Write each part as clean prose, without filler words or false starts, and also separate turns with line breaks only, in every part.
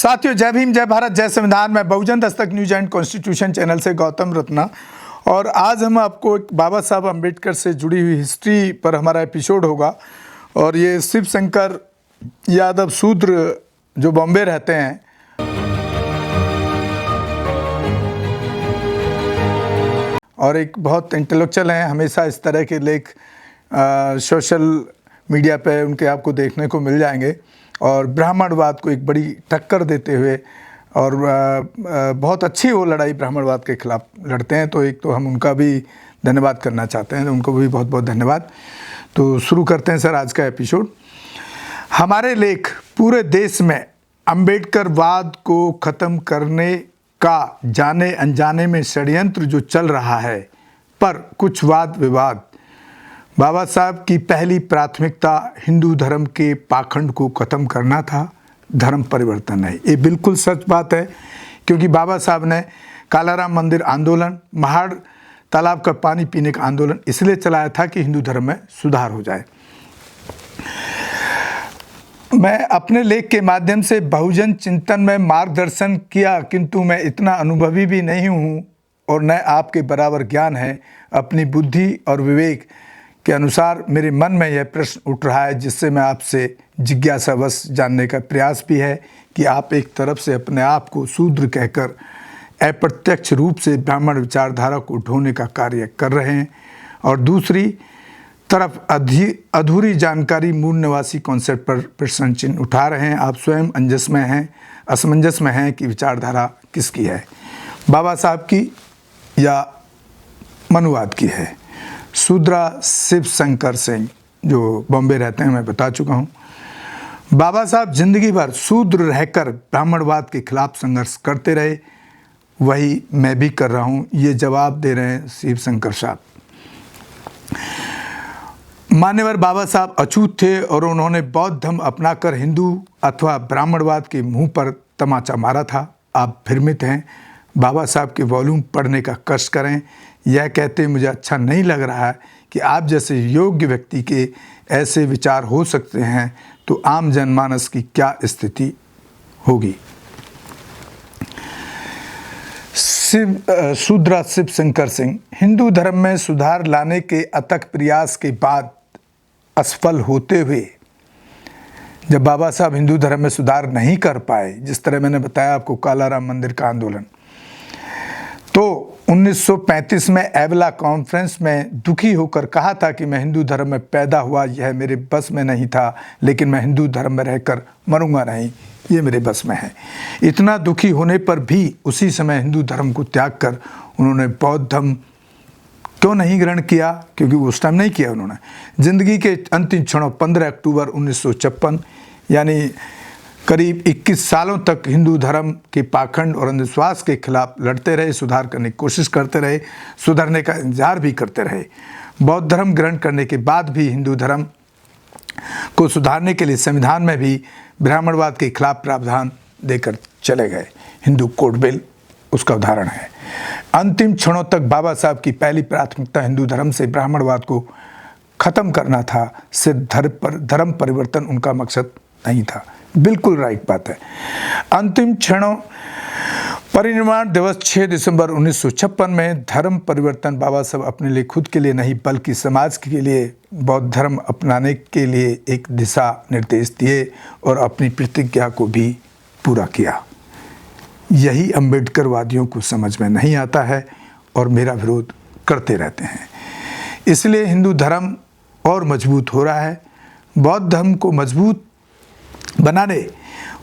साथियों, जय भीम, जय भारत, जय संविधान। मैं बहुजन Dastak news and constitution channel से गौतम रत्ना, और आज हम आपको एक बाबा साहब अम्बेडकर से जुड़ी हुई हिस्ट्री पर हमारा एपिसोड होगा। और ये शिव शंकर यादव शूद्र जो बॉम्बे रहते हैं, और एक बहुत इंटेलेक्चुअल हैं। हमेशा इस तरह के लेख सोशल मीडिया पे उनके आपको देखने को मिल जाएंगे, और ब्राह्मणवाद को एक बड़ी टक्कर देते हुए, और बहुत अच्छी वो लड़ाई ब्राह्मणवाद के खिलाफ लड़ते हैं। तो एक तो हम उनका भी धन्यवाद करना चाहते हैं, तो उनको भी बहुत बहुत धन्यवाद। तो शुरू करते हैं सर आज का एपिसोड। हमारे लेख पूरे देश में अम्बेडकरवाद को ख़त्म करने का जाने अनजाने में षड्यंत्र जो चल रहा है, पर कुछ वाद विवाद। बाबा साहब की पहली प्राथमिकता हिंदू धर्म के पाखंड को ख़त्म करना था, धर्म परिवर्तन नहीं। ये बिल्कुल सच बात है, क्योंकि बाबा साहब ने कालाराम मंदिर आंदोलन, महाड़ तालाब का पानी पीने का आंदोलन इसलिए चलाया था कि हिंदू धर्म में सुधार हो जाए। मैं अपने लेख के माध्यम से बहुजन चिंतन में मार्गदर्शन किया, किंतु मैं इतना अनुभवी भी नहीं हूँ और न आपके बराबर ज्ञान है। अपनी बुद्धि और विवेक के अनुसार मेरे मन में यह प्रश्न उठ रहा है, जिससे मैं आपसे जिज्ञासावश जानने का प्रयास भी है कि आप एक तरफ से अपने आप को शूद्र कहकर अप्रत्यक्ष रूप से ब्राह्मण विचारधारा को ढोने का कार्य कर रहे हैं, और दूसरी तरफ अधूरी जानकारी मूल निवासी कॉन्सेप्ट पर प्रश्न चिन्ह उठा रहे हैं। आप स्वयं असमंजस में हैं कि विचारधारा किसकी है, बाबा साहब की या मनुवाद की है। शूद्रा शिव शंकर सिंह जो बॉम्बे रहते हैं, मैं बता चुका हूँ। बाबा साहब जिंदगी भर शूद्र रहकर ब्राह्मणवाद के खिलाफ संघर्ष करते रहे, वही मैं भी कर रहा हूँ। ये जवाब दे रहे हैं शिव शंकर साहब। मान्यवर बाबा साहब अछूत थे, और उन्होंने बौद्ध धर्म अपनाकर हिंदू अथवा ब्राह्मणवाद के मुंह पर तमाचा मारा था। आप भ्रमित हैं। बाबा साहब के वॉल्यूम पढ़ने का कष्ट करें। यह कहते मुझे अच्छा नहीं लग रहा है कि आप जैसे योग्य व्यक्ति के ऐसे विचार हो सकते हैं, तो आम जनमानस की क्या स्थिति होगी। शूद्रा शिव शंकर सिंह हिंदू धर्म में सुधार लाने के अथक प्रयास के बाद असफल होते हुए, जब बाबा साहब हिंदू धर्म में सुधार नहीं कर पाए, जिस तरह मैंने बताया आपको कालाराम मंदिर का आंदोलन, तो 1935 में एवला कॉन्फ्रेंस में दुखी होकर कहा था कि मैं हिंदू धर्म में पैदा हुआ, यह मेरे बस में नहीं था, लेकिन मैं हिंदू धर्म में रहकर मरूंगा नहीं, ये मेरे बस में है। इतना दुखी होने पर भी उसी समय हिंदू धर्म को त्याग कर उन्होंने बौद्ध धर्म क्यों नहीं ग्रहण किया, क्योंकि उस टाइम नहीं किया उन्होंने। ज़िंदगी के अंतिम क्षणों 15 अक्टूबर 1956 यानी करीब 21 सालों तक हिंदू धर्म के पाखंड और अंधविश्वास के खिलाफ लड़ते रहे, सुधार करने की कोशिश करते रहे, सुधरने का इंतजार भी करते रहे। बौद्ध धर्म ग्रहण करने के बाद भी हिंदू धर्म को सुधारने के लिए संविधान में भी ब्राह्मणवाद के खिलाफ प्रावधान देकर चले गए। हिंदू कोड बिल उसका उदाहरण है। अंतिम क्षणों तक बाबा साहब की पहली प्राथमिकता हिंदू धर्म से ब्राह्मणवाद को ख़त्म करना था, सिर्फ धर्म परिवर्तन उनका मकसद नहीं था। बिल्कुल राइट बात है। अंतिम क्षणों परिनिर्वाण दिवस 6 दिसंबर 1956 में धर्म परिवर्तन बाबा साहब अपने लिए, खुद के लिए नहीं बल्कि समाज के लिए बौद्ध धर्म अपनाने के लिए एक दिशा निर्देश दिए, और अपनी प्रतिज्ञा को भी पूरा किया। यही अम्बेडकरवादियों को समझ में नहीं आता है और मेरा विरोध करते रहते हैं। इसलिए हिंदू धर्म और मजबूत हो रहा है। बौद्ध धर्म को मजबूत बनाने,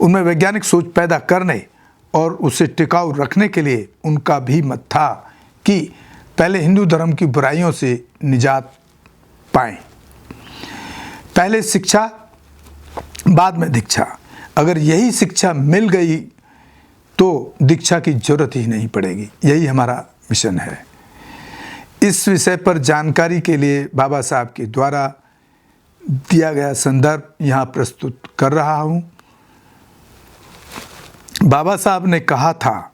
उनमें वैज्ञानिक सोच पैदा करने और उसे टिकाऊ रखने के लिए उनका भी मत था कि पहले हिंदू धर्म की बुराइयों से निजात पाएं। पहले शिक्षा, बाद में दीक्षा। अगर यही शिक्षा मिल गई तो दीक्षा की जरूरत ही नहीं पड़ेगी। यही हमारा मिशन है। इस विषय पर जानकारी के लिए बाबा साहब के द्वारा दिया गया संदर्भ यहाँ प्रस्तुत कर रहा हूँ। बाबा साहब ने कहा था,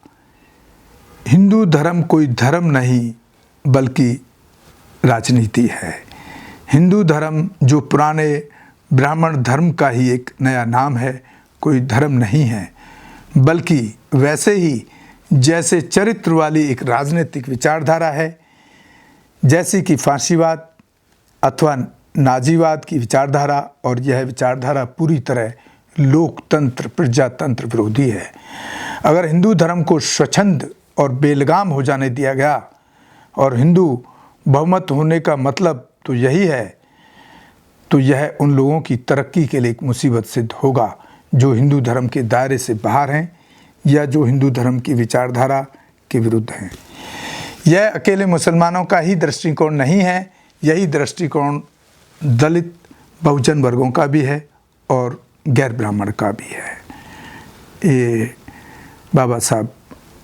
हिंदू धर्म कोई धर्म नहीं बल्कि राजनीति है। हिंदू धर्म जो पुराने ब्राह्मण धर्म का ही एक नया नाम है, कोई धर्म नहीं है। बल्कि वैसे ही जैसे चरित्र वाली एक राजनीतिक विचारधारा है, जैसे कि फांसीवाद अथवा नाजीवाद की विचारधारा, और यह विचारधारा पूरी तरह लोकतंत्र प्रजातंत्र विरोधी है। अगर हिंदू धर्म को स्वच्छंद और बेलगाम हो जाने दिया गया, और हिंदू बहुमत होने का मतलब तो यही है, तो यह उन लोगों की तरक्की के लिए एक मुसीबत सिद्ध होगा जो हिंदू धर्म के दायरे से बाहर हैं या जो हिंदू धर्म की विचारधारा के विरुद्ध हैं। यह अकेले मुसलमानों का ही दृष्टिकोण नहीं है, यही दृष्टिकोण दलित बहुजन वर्गों का भी है और गैर ब्राह्मण का भी है। ये बाबा साहब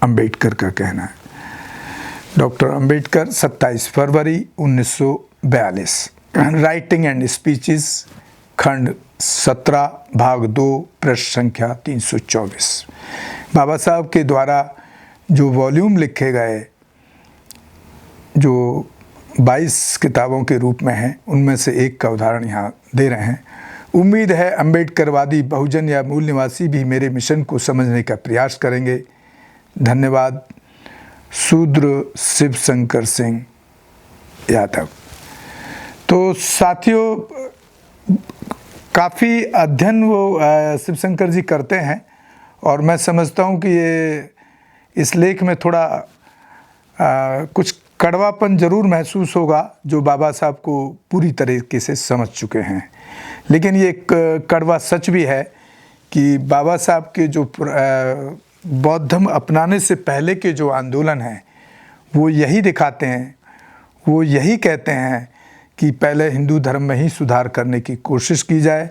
अम्बेडकर का कहना है। Doctor Ambedkar 27 February 1942। Writing and speeches खंड 17 भाग 2 पृष्ठ संख्या 324। बाबा साहब के द्वारा जो वॉल्यूम लिखे गए, जो 22 किताबों के रूप में हैं, उनमें से एक का उदाहरण यहाँ दे रहे हैं। उम्मीद है अम्बेडकरवादी बहुजन या मूल निवासी भी मेरे मिशन को समझने का प्रयास करेंगे। धन्यवाद। शूद्र शिव शंकर सिंह यादव। तो साथियों, काफ़ी अध्ययन वो शिव शंकर जी करते हैं, और मैं समझता हूँ कि ये इस लेख में थोड़ा कुछ कड़वापन ज़रूर महसूस होगा, जो बाबा साहब को पूरी तरीके से समझ चुके हैं। लेकिन ये एक कड़वा सच भी है कि बाबा साहब के जो बौद्ध धर्म अपनाने से पहले के जो आंदोलन हैं, वो यही दिखाते हैं, वो यही कहते हैं कि पहले हिंदू धर्म में ही सुधार करने की कोशिश की जाए।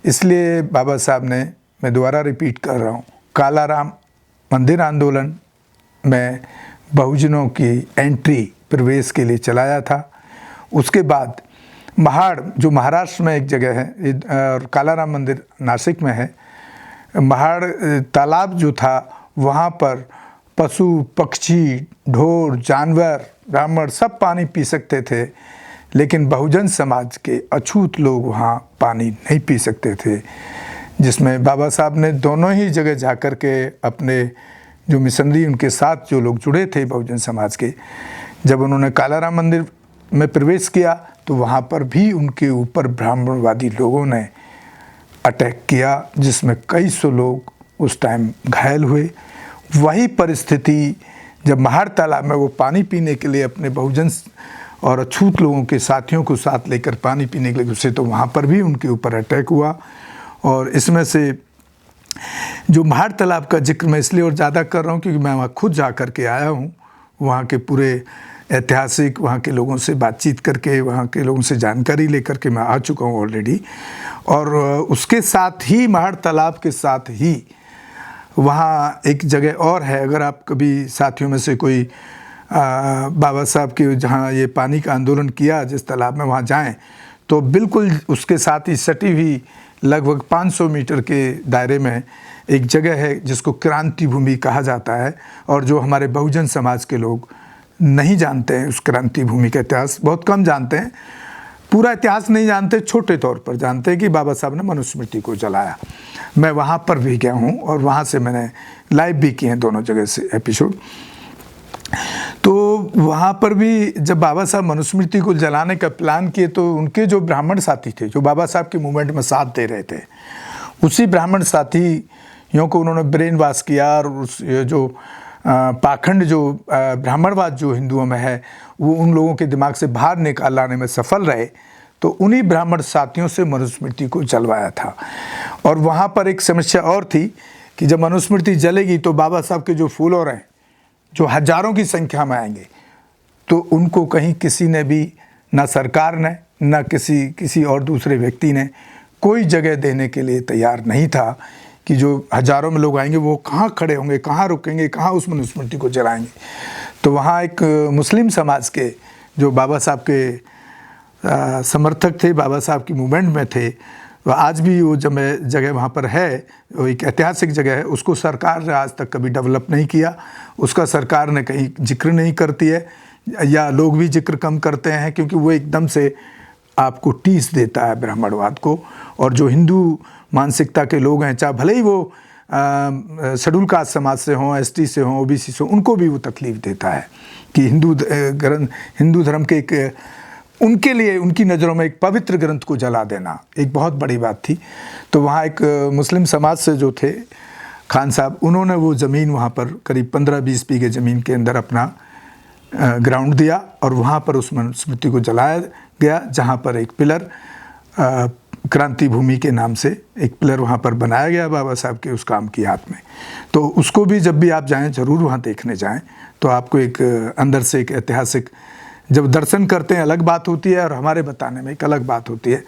इसलिए बाबा साहब ने, मैं दोबारा रिपीट कर रहा हूँ, कालाराम मंदिर आंदोलन में बहुजनों की एंट्री प्रवेश के लिए चलाया था। उसके बाद महाड़, जो महाराष्ट्र में एक जगह है, और कालाराम मंदिर नासिक में है, महाड़ तालाब जो था, वहाँ पर पशु पक्षी ढोर जानवर ब्राह्मण सब पानी पी सकते थे, लेकिन बहुजन समाज के अछूत लोग वहाँ पानी नहीं पी सकते थे, जिसमें बाबा साहब ने दोनों ही जगह जा कर के अपने जो मिशनरी उनके साथ जो लोग जुड़े थे बहुजन समाज के, जब उन्होंने कालाराम मंदिर में प्रवेश किया तो वहाँ पर भी उनके ऊपर ब्राह्मणवादी लोगों ने अटैक किया, जिसमें कई सौ लोग उस टाइम घायल हुए। वही परिस्थिति जब महाड़ तालाब में वो पानी पीने के लिए अपने बहुजन और अछूत लोगों के साथियों को साथ लेकर पानी पीने के लिए घुसे, तो वहाँ पर भी उनके ऊपर अटैक हुआ। और इसमें से जो महाड़ तालाब का जिक्र मैं इसलिए और ज़्यादा कर रहा हूँ क्योंकि मैं वहाँ खुद जा कर के आया हूँ, वहाँ के पूरे ऐतिहासिक, वहाँ के लोगों से बातचीत करके, वहाँ के लोगों से जानकारी लेकर के मैं आ चुका हूँ ऑलरेडी। और उसके साथ ही महाड़ तालाब के साथ ही वहाँ एक जगह और है, अगर आप कभी साथियों में से कोई बाबा साहब के जहाँ ये पानी का आंदोलन किया जिस तालाब में, वहाँ जाएं तो बिल्कुल उसके साथ ही सटी हुई लगभग 500 मीटर के दायरे में एक जगह है जिसको क्रांति भूमि कहा जाता है, और जो हमारे बहुजन समाज के लोग नहीं जानते हैं उस क्रांति भूमि का इतिहास, बहुत कम जानते हैं, पूरा इतिहास नहीं जानते, छोटे तौर पर जानते हैं कि बाबा साहब ने मनुस्मृति को जलाया। मैं वहाँ पर भी गया हूँ और वहाँ से मैंने लाइव भी किए हैं दोनों जगह से एपिसोड। तो वहाँ पर भी जब बाबा साहब मनुस्मृति को जलाने का प्लान किए तो उनके जो ब्राह्मण साथी थे जो बाबा साहब के मूवमेंट में साथ दे रहे थे, उसी ब्राह्मण साथियों को उन्होंने ब्रेन वॉश किया, और उस जो पाखंड जो ब्राह्मणवाद जो हिंदुओं में है वो उन लोगों के दिमाग से बाहर निकाल लाने में सफल रहे। तो उन्हीं ब्राह्मण साथियों से मनुस्मृति को जलवाया था। और वहाँ पर एक समस्या और थी कि जब मनुस्मृति जलेगी तो बाबा साहब के जो फॉलोअर हैं जो हजारों की संख्या में आएंगे, तो उनको कहीं किसी ने भी, ना सरकार ने ना किसी और दूसरे व्यक्ति ने कोई जगह देने के लिए तैयार नहीं था कि जो हजारों में लोग आएंगे वो कहाँ खड़े होंगे, कहाँ रुकेंगे, कहाँ उस मनुस्मृति को जलाएंगे। तो वहाँ एक मुस्लिम समाज के जो बाबा साहब के समर्थक थे, बाबा साहब की मूवमेंट में थे, आज भी वो जगह वहाँ पर है, वो एक ऐतिहासिक जगह है, उसको सरकार ने आज तक कभी डेवलप नहीं किया, उसका सरकार ने कहीं जिक्र नहीं करती है, या लोग भी जिक्र कम करते हैं क्योंकि वो एकदम से आपको टीस देता है ब्राह्मणवाद को। और जो हिंदू मानसिकता के लोग हैं, चाहे भले ही वो शेड्यूल कास्ट समाज से हों, एसटी से हों, ओबीसी से हों, उनको भी वो तकलीफ़ देता है कि हिंदू धर्म के एक उनके लिए उनकी नज़रों में एक पवित्र ग्रंथ को जला देना एक बहुत बड़ी बात थी। तो वहाँ एक मुस्लिम समाज से जो थे खान साहब, उन्होंने वो ज़मीन वहाँ पर करीब 15-20 बीघे ज़मीन के अंदर अपना ग्राउंड दिया और वहाँ पर उस मनुस्मृति को जलाया गया, जहाँ पर एक पिलर क्रांति भूमि के नाम से एक पिलर वहाँ पर बनाया गया बाबा साहब के उस काम की याद में। तो उसको भी जब भी आप जाएं ज़रूर वहाँ देखने जाएं, तो आपको एक अंदर से एक ऐतिहासिक, जब दर्शन करते हैं अलग बात होती है और हमारे बताने में एक अलग बात होती है।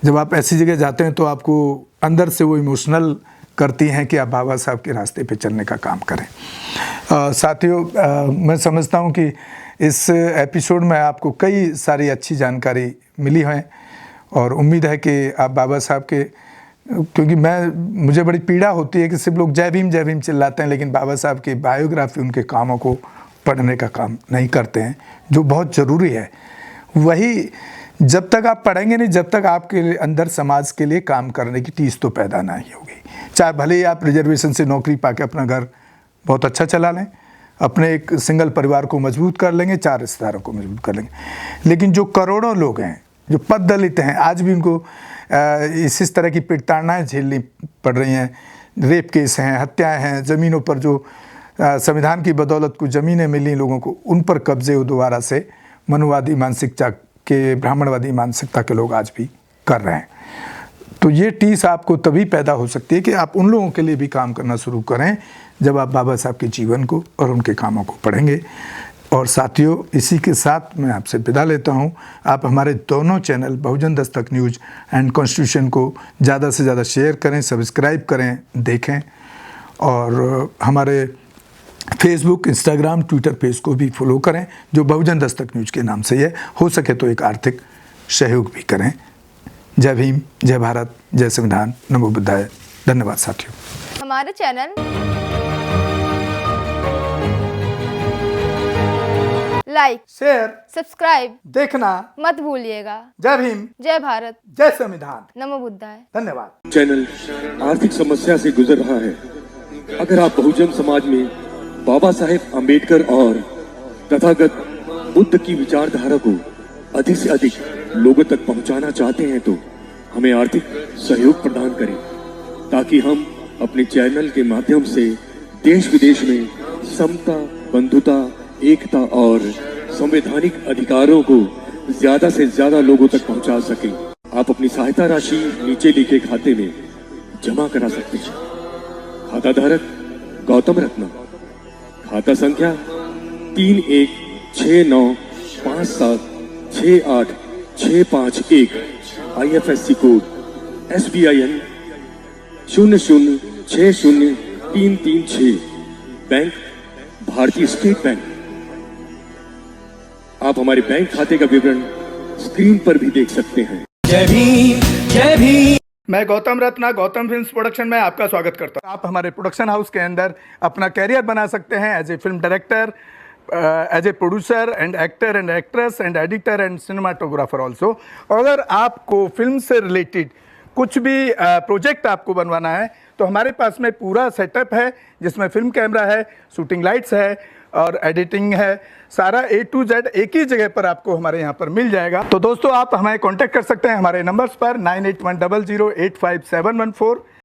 जब आप ऐसी जगह जाते हैं तो आपको अंदर से वो इमोशनल करती हैं कि आप बाबा साहब के रास्ते पे चलने का काम करें। साथियों, मैं समझता हूँ कि इस एपिसोड में आपको कई सारी अच्छी जानकारी मिली है और उम्मीद है कि आप बाबा साहब के, क्योंकि मुझे बड़ी पीड़ा होती है कि सिर्फ लोग जय भीम चिल्लाते हैं, लेकिन बाबा साहब की बायोग्राफी, उनके कामों को पढ़ने का काम नहीं करते हैं, जो बहुत ज़रूरी है। वही जब तक आप पढ़ेंगे नहीं, जब तक आपके अंदर समाज के लिए काम करने की टीस तो पैदा नहीं होगी। चाहे भले ही आप रिजर्वेशन से नौकरी पाके अपना घर बहुत अच्छा चला लें, अपने एक सिंगल परिवार को मजबूत कर लेंगे, 4 रिश्तेदारों को मजबूत कर लेंगे, लेकिन जो करोड़ों लोग हैं जो पद दलित हैं, आज भी उनको इस तरह की प्रताड़नाएँ झेलनी पड़ रही हैं। रेप केस हैं, हत्याएँ हैं, ज़मीनों पर जो संविधान की बदौलत कुछ ज़मीनें मिली लोगों को, उन पर कब्जे दोबारा से मनुवादी मानसिकता के, ब्राह्मणवादी मानसिकता के लोग आज भी कर रहे हैं। तो ये टीस आपको तभी पैदा हो सकती है कि आप उन लोगों के लिए भी काम करना शुरू करें जब आप बाबा साहब के जीवन को और उनके कामों को पढ़ेंगे। और साथियों, इसी के साथ मैं आपसे विदा लेता हूं। आप हमारे दोनों channel Bahujan Dastak news and constitution को ज़्यादा से ज़्यादा शेयर करें, सब्सक्राइब करें, देखें, और हमारे फेसबुक, इंस्टाग्राम, ट्विटर पेज को भी फॉलो करें जो बहुजन दस्तक न्यूज़ के नाम से है। हो सके तो एक आर्थिक सहयोग भी करें। जय भीम, जय भारत, जय संविधान, नमो बुद्धाय। धन्यवाद साथियों।
हमारे चैनल लाइक,
शेयर,
सब्सक्राइब
देखना
मत भूलिएगा।
जय भीम,
जय भारत,
जय संविधान,
नमो बुद्धाय।
धन्यवाद।
चैनल आर्थिक समस्या से गुजर रहा है। अगर आप बहुजन समाज में बाबा साहेब अम्बेडकर और तथागत बुद्ध की विचारधारा को अधिक से अधिक लोगों तक पहुंचाना चाहते हैं तो हमें आर्थिक सहयोग प्रदान करें, ताकि हम अपने चैनल के माध्यम से देश विदेश में समता, बंधुता, एकता और संवैधानिक अधिकारों को ज्यादा से ज्यादा लोगों तक पहुंचा सकें। आप अपनी सहायता राशि नीचे लिखे खाते में जमा करा सकते हैं। खाता धारक गौतम रत्ना, खाता संख्या 3169576865 IFSC कोड SBIN 0060336, बैंक भारतीय स्टेट बैंक। आप हमारे बैंक खाते का विवरण स्क्रीन पर भी देख सकते हैं।
जय भीम, जय भीम।
मैं गौतम रत्ना, गौतम फिल्म्स प्रोडक्शन में आपका स्वागत करता हूं। आप हमारे प्रोडक्शन हाउस के अंदर अपना कैरियर बना सकते हैं as a film director, as a producer and actor and actress and editor and cinematographer also. अगर आपको फिल्म से रिलेटेड कुछ भी प्रोजेक्ट आपको बनवाना है तो हमारे पास में पूरा सेटअप है, जिसमें फिल्म कैमरा है, शूटिंग लाइट्स है और एडिटिंग है। सारा A to Z एक ही जगह पर आपको हमारे यहाँ पर मिल जाएगा। तो दोस्तों, आप हमें कांटेक्ट कर सकते हैं हमारे नंबर्स पर 9810085714।